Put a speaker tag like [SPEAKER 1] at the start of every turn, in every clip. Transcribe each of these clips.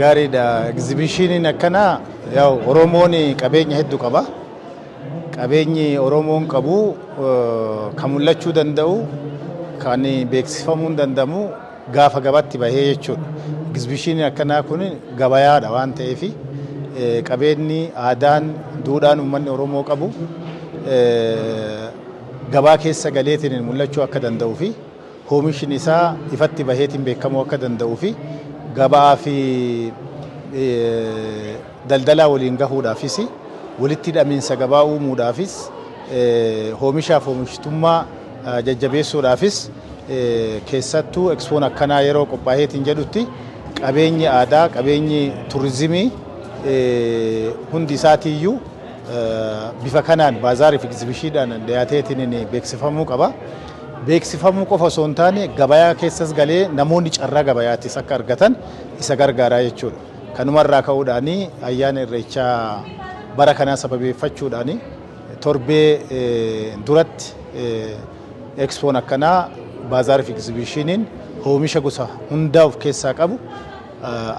[SPEAKER 1] gaariidha. Exhibitioniin akkana Oromoon qabeenya hedduu qaba. Qabeenyi Oromoon qabu kan mul'achuu danda'u, kan beeksifamuu danda'u gaafa gabatti bahee jechuudha. Exhibitioniin akkanaa kun gabayaadha waan ta'eef qabeenyi aadaan duudhaan uummanni Oromoo qabu gabaa keessa galeetiin mul'achuu akka danda'uu fi oomishni isaa ifatti baheetiin beekamuu akka danda'uu fi gabaa fi daldalaa waliin gahuudhaafis walitti hidhamiinsa gabaa uumuudhaafis oomishaaf oomishtummaa jajjabeessuudhaafis keessattuu ekspoon akkanaa yeroo qophaa'eetiin jedhutti qabeenyi aadaa, qabeenyi turizimii hundi isaatiiyyuu bifa kanaan baazaariif egzibishiidhaan dhiyaateetiin beeksifamuu qaba. Beeksifamuu qofa osoo hin taane gabayaa keessas galee namoonni carraa gabayaattis akka argatan isa gargaaraa jechuudha. Kanumarraa ka'uudhaan ayyaana Irreechaa bara kanaa sababeeffachuudhaan torbee duratti ekspoon akkanaa baazaariif egzibishiniin oomisha gosa hundaa of keessaa qabu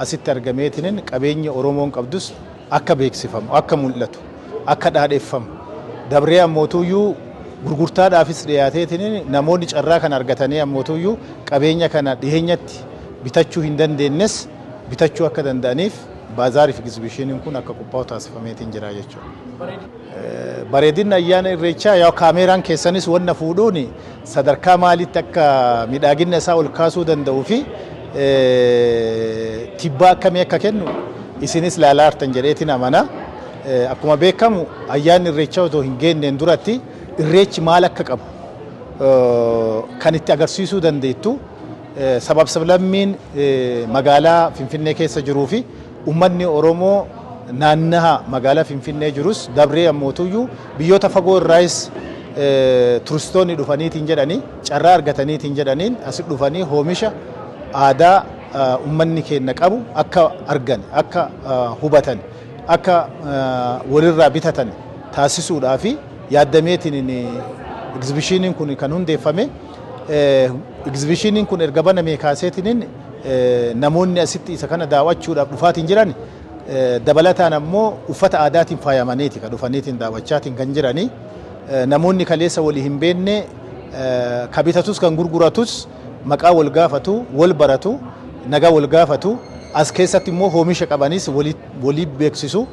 [SPEAKER 1] asitti argameetiin qabeenya Oromoon qabdus akka beeksifamu, akka mul'atu, akka dhaadheeffamu. Dabree ammootuyyuu gurgurtaadhaafis dhiyaateetiin namoonni carraa kan argatanii ammootuyyuu qabeenya kana dhiheenyatti bitachuu hin dandeenyes bitachuu akka danda'aniif baazaariif egzibishiniin kun akka qophaa'u taasifameetiin jira jechuudha. Bareedinni ayyaana Irreechaa kaameeraan keessanis wanna fuudhuun sadarkaa maalitti akka miidhagina isaa ol kaasuu danda'uu fi tibbaa akkamii akka kennu isinis ilaalaa jirtan jedheetiin amana. Akkuma beekamu ayyaanni Irreechaa otoo hin geenneen duratti Irreechi maal akka qabu kan itti agarsiisuu dandeettu sabab-sablammiin magaalaa Finfinnee keessa jiruu fi uummanni Oromoo naannaha magaalaa Finfinnee jirus dabree ammootuyyuu biyyoota fagoo irraayis turistoonni dhufaniitiin jedhanii carraa argataniitiin jedhaniin asitti dhufanii oomisha aadaa uummanni keenya qabu akka argan, akka hubatan, akka walirraa bitatan taasisuudhaa fi yaadameetiin egzibishiniin kun kan hundeeffame. Egzibishiniin kun erga banamee kaaseetiin namoonni asitti isa kana daawwachuudhaaf dhufaatiin jiran dabalataan ammoo uffata aadaatiin faayamaniiti kan dhufaniitiin daawwachaatiin kan jiranii. Namoonni kaleessa walii hin beekne kan bitatus kan gurguratus maqaa wal gaafatu, wal baratu, nagaa wal gaafatu. As keessatti immoo oomisha qabanis walii beeksisu,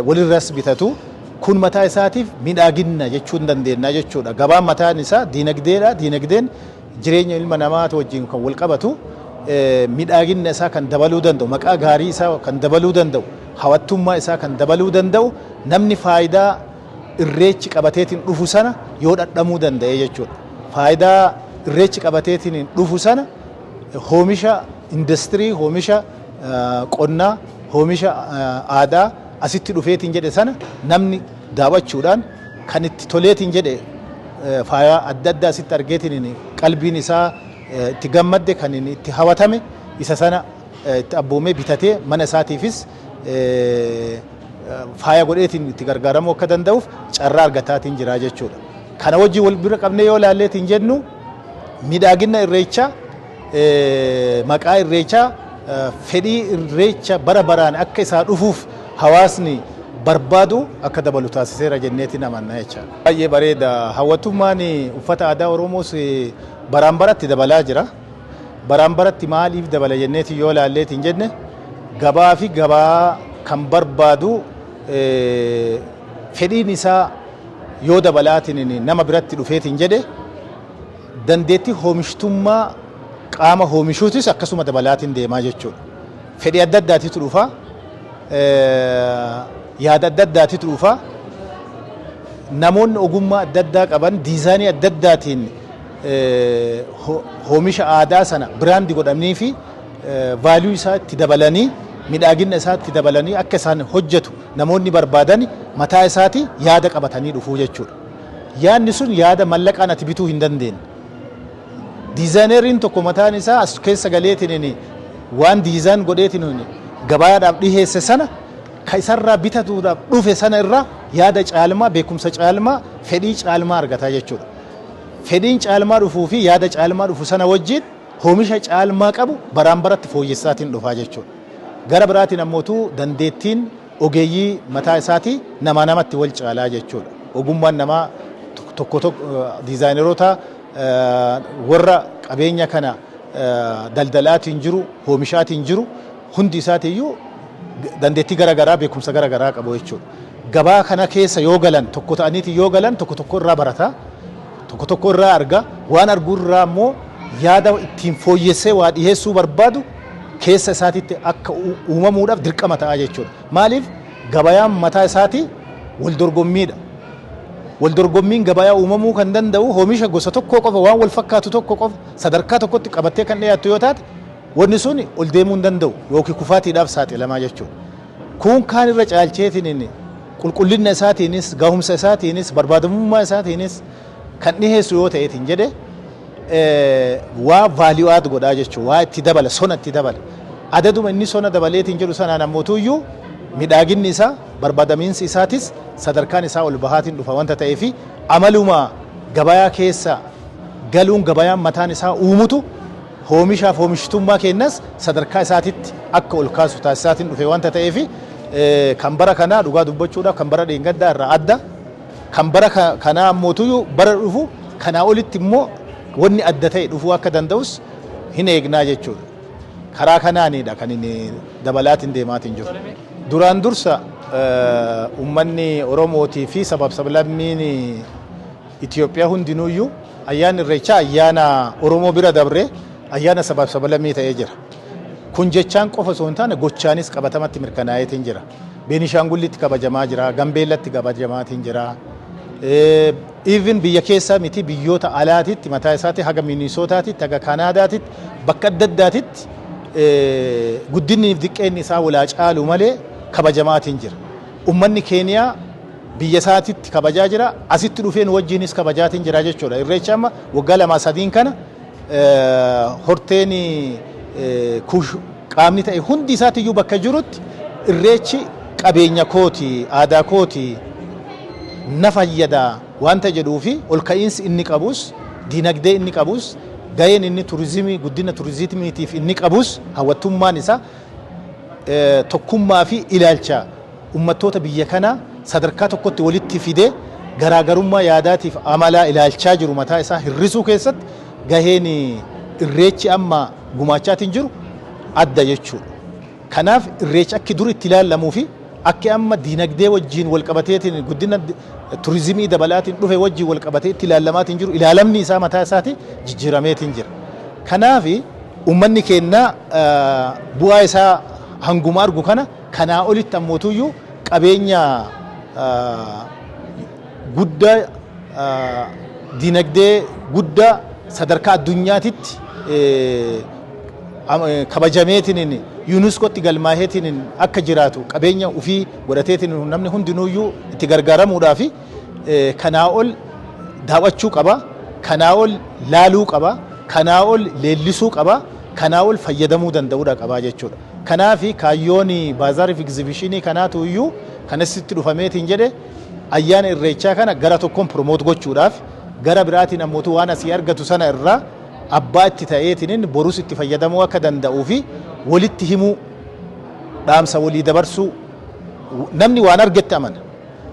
[SPEAKER 1] walirras bitatu. Kun mataa isaatiif miidhagina jechuun dandeenya jechuudha. Gabaan mataan isaa diinagdeedha. Diinagdeen jireenya ilma namaa wajjin kan wal qabatu miidhagina isaa kan dabaluu danda'u, maqaa gaarii isaa kan dabaluu danda'u, hawwattummaa isaa kan dabaluu danda'u namni faayidaa Irreechi qabateetiin dhufu sana yoo dhadhamuu danda'e jechuudha. Faayidaa Irreechi qabateetiin dhufu sana oomisha industirii, oomisha qonnaa, oomisha aadaa asitti dhufeetiin jedhe sana namni daawwachuudhaan kan itti toleetiin jedhe faayaa adda addaa asitti argeetiin qalbiin isaa itti gammadde kan inni itti hawwatame isa sana itti abboomee bitatee mana isaatiifis faaya godheetiin itti gargaaramuu akka danda'uuf carraa argataatiin jira jechuudha. Kana wajjin wal bira qabnee yoo ilaalleetiin jennu miidhagina Irreechaa, maqaa Irreechaa, fedhii Irreecha bara baraan akka isaa dhufuuf hawaasni barbaadu akka dabalu taasiseera jenneetiin amanna jechaadha. Baay'ee bareeda. Hawwattummaan uffata aadaa Oromoos baraan baratti dabalaa jira. Baraan baratti maaliif dabala jenneetiin yoo ilaalleetiin jenne gabaa fi gabaa kan barbaadu fedhiin isaa yoo dabalaatiin nama biratti dhufeetiin jedhe dandeettii oomishtummaa qaama oomishuutis akkasuma dabalaatiin deemaa jechuudha. Fedhii adda addaatitu dhufa. Yaada adda addaatitu dhufa. Namoonni ogummaa adda addaa qaban diizaayinii adda addaatiin oomisha aadaa sana biraandii godhanii fi vaaliyuu isaa itti dabalanii miidhagina isaa itti dabalanii akka isaan hojjetu namoonni barbaadan mataa isaati yaada qabatanii dhufuu jechuudha. Yaadni sun yaada mallaqaan ati bituu hin dandeenye. Diizaayineriin tokko mataan isaa as keessa galeetiin waan diizaan godheetiin gabaadhaaf dhiheesse sana kan isarraa bitatuudhaaf dhufe sana irraa yaada caalmaa, beekumsa caalmaa, fedhii caalmaa argataa jechuudha. Fedhiin caalmaa dhufuu fi yaada caalmaa dhufu sana wajjin oomisha caalmaa qabu baraan baratti fooyyessaatiin dhufaa jechuudha. gara biraatiin ammootu dandeettiin ogeeyyii mataa isaati nama namatti wal caalaa jechuudha. Ogummaan namaa tokko diizaayineroota warra qabeenya kana daldalaatiin jiru, oomishaatiin jiru hundi isaatiiyyuu dandeettii garaagaraa beekumsa garaagaraa qabu jechuudha. Gabaa kana keessa yoo galan tokko ta'aniiti yoo galan tokko irraa barata, tokko irraa arga, waan arguu irraa immoo yaada ittiin fooyyessee waa dhiyeessuu barbaadu keessa isaatiitti akka uumamuudhaaf dirqama ta'a jechuudha. Maaliif gabayaan mataa isaati wal dorgommiidha. Wal dorgommiin gabayaa uumamuu kan danda'u oomisha gosa tokko qofa waan wal fakkaatu tokko qofa sadarkaa tokkotti qabattee kan dhiyaattu yoo taate wanni sun ol deemuu hin danda'u yookiin kufaatiidhaaf saaxilamaa jechuudha. Kun kaan irra caalcheetiin qulqullina isaatiinis gahumsa isaatiinis barbaadamummaa isaatiinis kan dhiyeessu yoo ta'eetiin jedhe waa vaaliyuu aad godhaa jechuudha. Waa itti dabala, sona itti dabala. Adaduma inni sona dabaleetiin jedhu sanaan ammootuyyuu midhaaginni isaa barbaadamiinsi isaatis sadarkaan isaa ol bahaatiin dhufa wanta ta'eefi amaluma gabayaa keessa galuun gabayaan mataan isaa uumutu oomishaaf oomishtummaa kennas sadarkaa isaatitti akka ol kaasu taasisaatiin dhufe wanta ta'eefi kan bara kanaa dhugaa dubbachuudhaaf kan bara dheengaddaa irraa adda kan bara kanaa ammootuyyuu bara dhufu kanaa olitti immoo wanni adda ta'e dhufuu akka danda'us hin eegnaa jechuudha. Karaa kanaanidha kan inni dabalaatiin deemaatiin jiru. Duraan dursa ummanni Oromootii fi sabab-sablammiin Itoophiyaa hundinuuyyuu ayyaana Irreechaa ayyaana Oromoo bira dabre ayyaana sabab-sablammii ta'ee jira. Kun jechaan qofa osoo hin taane gochaanis qabatamatti mirkanaa'eetiin jira. Beenishaangullitti kabajamaa jira, Gambeellatti kabajamaatiin jira. Even biyya keessaa miti biyyoota alaatitti mataa isaatti haga Minisootaatitti haga Kanaadaatitti bakka adda addaatitti guddinni diqqeenni isaa walaa caalu malee kabajamaatiin jira. Ummanni Keeniyaa biyya isaatitti kabajaa jira, asitti dhufeen wajjinis kabajaatiin jira jechuudha. Irreecha amma waggaa 2-3 kana horteen qaamni ta'e hundi isaatiyyuu bakka jirutti irreechi qabeenya kooti, aadaa kooti, na fayyada wanta jedhuu fi ol ka'iinsi inni qabus, diinagdee inni qabus, gaheen inni turizimii guddina turizimiitiif inni qabus hawwattummaan isaa tokkummaa fi ilaalcha ummattoota biyya kana sadarkaa tokkotti walitti fidee garaagarummaa yaadaatiif amalaa ilaalchaa jiru mataa isaa hirrisuu keessatti gaheen irreechi amma gumaachaatiin jiru adda jechuudha. Kanaaf irreechi akka dur itti ilaalamuu fi akka amma diinagdee wajjiin wal qabateetiin guddina turizimii dabalaatiin dhufe wajjiin wal qabatee itti ilaalamaatiin jiru ilaalamni isaa mataa isaati jijjiirameetiin jira. Kanaaf ummanni keenya bu'aa isaa hanguma argu kanaa olitti ammootuyyuu qabeenya guddaa diinagdee guddaa sadarkaa addunyaatitti kabajameetiin yuuniskootti galmaaheetiin akka jiraatu qabeenya ofii godhateetiin namni hundinuuyyuu itti gargaaramuudhaaf kanaa ol daawwachuu qaba, kanaa ol laaluu qaba, kanaa ol leellisuu qaba, kanaa ol fayyadamuu danda'uudha qaba jechuudha. Kanaaf kaayyoon baazarii fi egzibishinii kanaatuyyuu kanasitti dhufameetiin jedhe ayyaana irreechaa kana gara tokkoon promoot gochuudhaaf gara biraatiin ammootu waan asii argatu sana irraa abbaa itti ta'eetiin borus itti fayyadamuu akka danda'uu fi walitti himuu dhaamsa walii dabarsuu namni waan argette amana.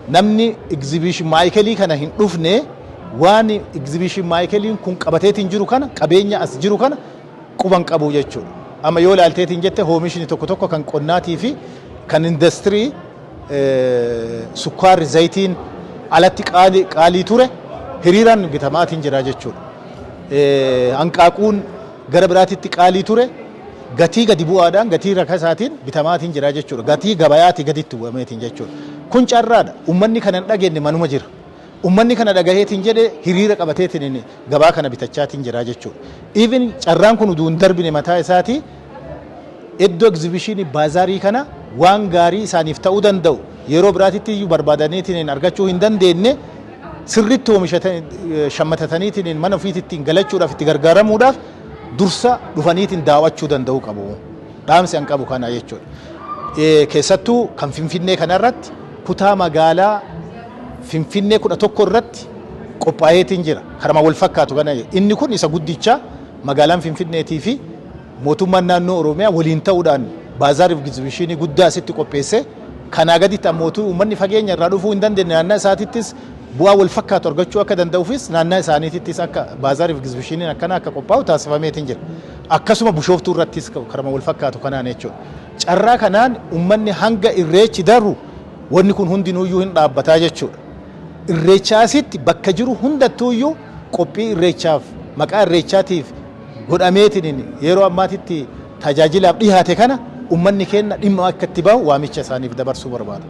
[SPEAKER 1] Namni egzibishin maayikelii kana hin dhufne waan egzibishin maayikeliin kun qabateetiin jiru kana qabeenya as jiru kana quban qabu jechuudha. Amma yoo ilaalteetiin jette oomishni tokko kan qonnaatii fi kan industirii sukkaarri zayitiin alatti qaalii ture hiriiraan bitamaatiin jira jechuudha. Hanqaaquun gara biraatitti qaalii ture gatii gadi bu'aadhaan gatii rakasaatiin bitamaatiin jira jechuudha. Gatii gabayaati gaditti bu'ameetiin jechuudha. Kun carraadha. Ummanni kana hin dhageenye manuma jira. Ummanni kana dhagaheetiin jedhe hiriira qabateetiin gabaa kana bitachaatiin jira jechuudha. Even carraan kun utuu hin darbine mataa isaati iddoo egzibishinii baazarii kana waan gaarii isaaniif ta'uu danda'u yeroo biraatitti iyyuu barbaadaniitiin argachuu hin dandeenye sirriitti shammatataniitiin mana ofiitiin galachuudhaaf itti gargaaramuudhaaf dursa dhufaniitiin daawwachuu danda'uu qabu. Dhaamsi an qabu kana jechuudha. Keessattuu kan Finfinnee kanarratti kutaa magaalaa Finfinnee 11 irratti qophaa'eetiin jira. Karama wal fakkaatu kana inni kun isa guddicha magaalaan Finfinneetii fi mootummaan naannoo Oromiyaa waliin ta'uudhaan baazaariif egzibishinii guddaa asitti qopheesse kanaa gaditti ammootu uummanni fageenya irraa dhufuu hin dandeenye naannaa isaatittis bu'aa wal fakkaatu argachuu akka danda'uufis naannaa isaaniittis akka baazaariif egzibishiniin akkana akka qophaa'u taasifameetiin jira. Akkasuma Bishooftuu irrattis karama wal fakkaatu kanaan jechuudha. Carraa kanaan uummanni hanga irreechi darru wanni kun hundinuyyuu hin dhaabbataa jechuudha. Irreechaasitti bakka jiru hundattuuyyuu qophii irreechaaf maqaa irreechaatiif godhameetiin yeroo ammaatitti tajaajilaaf dhiyaate kana uummanni keenya dhimma akka itti bahu waamicha isaaniif dabarsuu barbaada.